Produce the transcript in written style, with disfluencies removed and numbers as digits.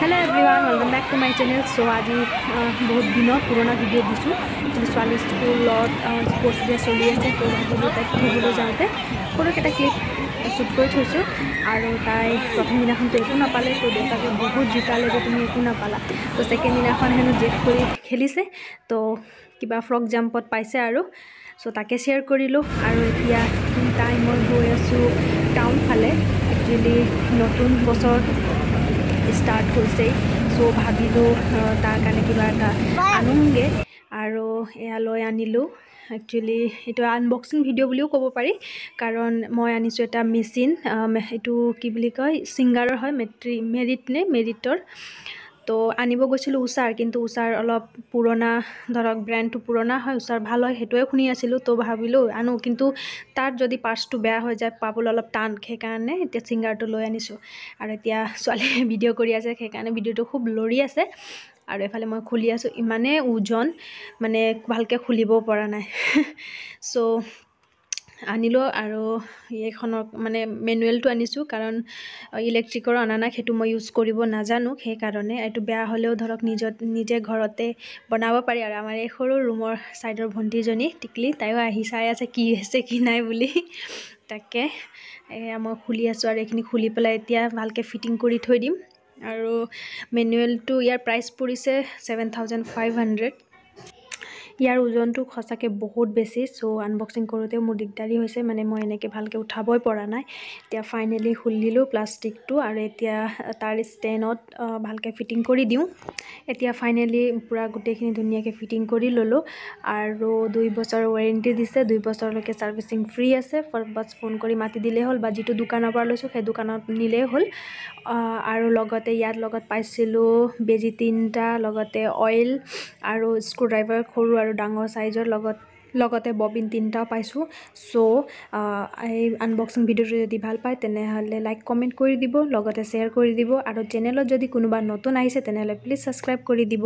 Hello everyone, welcome back to my channel. So आज बहुत दिन पुराना वीडियो दिसु ছোৱালী স্কুলত স্পোৰ্টস ডে চলি আছে তো ভাবিলো তাইক থবলৈ যাওঁতে সৰুকেটা ক্লিপ শ্বুট কৰি থৈছো আৰু তাই প্ৰথম দিনাখন তো একো নাপালে তো দেউতাকে বহুত জিকালে যে তুমি একো নাপালা তো সেকেন্ড দিনাখন হেনো জেক কৰি খেলিছে তো কিবা ফ্ৰক জাম্পত পাইছে আৰু সো তাকে শেয়াৰ কৰিলো আৰু এতিয়া তাই মই গৈ আছো টাউন ফালে একচুয়ালি নতুন বছৰ स्टार्ट होइसे सो भाबिलो तार काने किबा एटा आनुंगे आरो एया लय आनिलो एक्चुअली एटो अनबॉक्सिंग भिडिओ बुलिओ कबो पारि कारण মই আনিছো এটা মেচিন एटु कि बुली कय सिंगार হয় मेरिटर तो आनिब গৈছিলো उषार किन्तु उषार अलप पुराना धरक ब्रांड तो पुराना है उषार ভাল হয় हेटुए खुनि आसिलो तो भाबिलो आनु किन्तु तार जदि पार्ट्स तो बेया हो जाय पाबल अलप टान खे कारणे एटा सिंगार तो लय आनिसो आरो एटा स्वाली भिडिओ करि आसे खे कारणे भिडिओ तो खूब लरि आसे आरो एफाले মই खुलि आसो इमाने ओजन माने भालके खुलिबो পৰা নাই सो आनिलो आरो एखनक माने मैनुअल तो आनिसु कारण इलेक्ट्रिकर आना ना हेतु মই यूज करिबो नाजानो हे कारणे एटु बेया हलेও धरक निजे घरते बनाबो पारि आरो आमार ए खरो रूमर साइडर भंटी जनी टिकली ताइও आहि चाइ আছে কি আছে কি নাই বুলি তাকে মই খুলি আছো আৰু এখিনি খুলি পেলাই এতিয়া ভালকে ফিটিং কৰি থৈ দিম আৰু मैनुअल तो यार प्राइस পৰিছে 7500 यार ओजन तो खसाके बहुत बेसी सो अनबॉक्सिंग करोते मोर दिगदारी होइसे माने মই এনেকে ভালকে উঠাবই পৰা নাই এতিয়া ফাইনালি খুলিলো প্লাষ্টিক তো আৰু এতিয়া তাৰ স্টেনত ভালকে ফিটিং কৰি দিও এতিয়া ফাইনালি পুৰা গুটেখিনি ধুনিয়াকে ফিটিং কৰি ললো আৰু 2 বছৰ ওয়াৰেন্টি দিছে 2 বছৰলৈকে সাৰ্ভিসিং ফ্ৰী আছে বাস ফোন কৰি মাতি দিলে হল বা যেটো দোকানৰ পৰা লৈছো সেই দোকানত নিলে হল আৰু লগতে ইয়াত লগত পাইছিলো বেজি 3টা লগতে অয়েল আৰু স্ক্ৰু ড্ৰাইভাৰ খৰু আৰু ডাঙৰ সাইজৰ লগতে ববিন 3টা পাইছো সো এই আনবক্সিং ভিডিওটো যদি ভাল পায় তেনে হলে লাইক কমেন্ট কৰি দিব লগতে শেয়াৰ কৰি দিব আৰু চেনেলত যদি কোনোবা নতুন আহিছে তেনে হলে প্লিজ সাবস্ক্ৰাইব কৰি দিব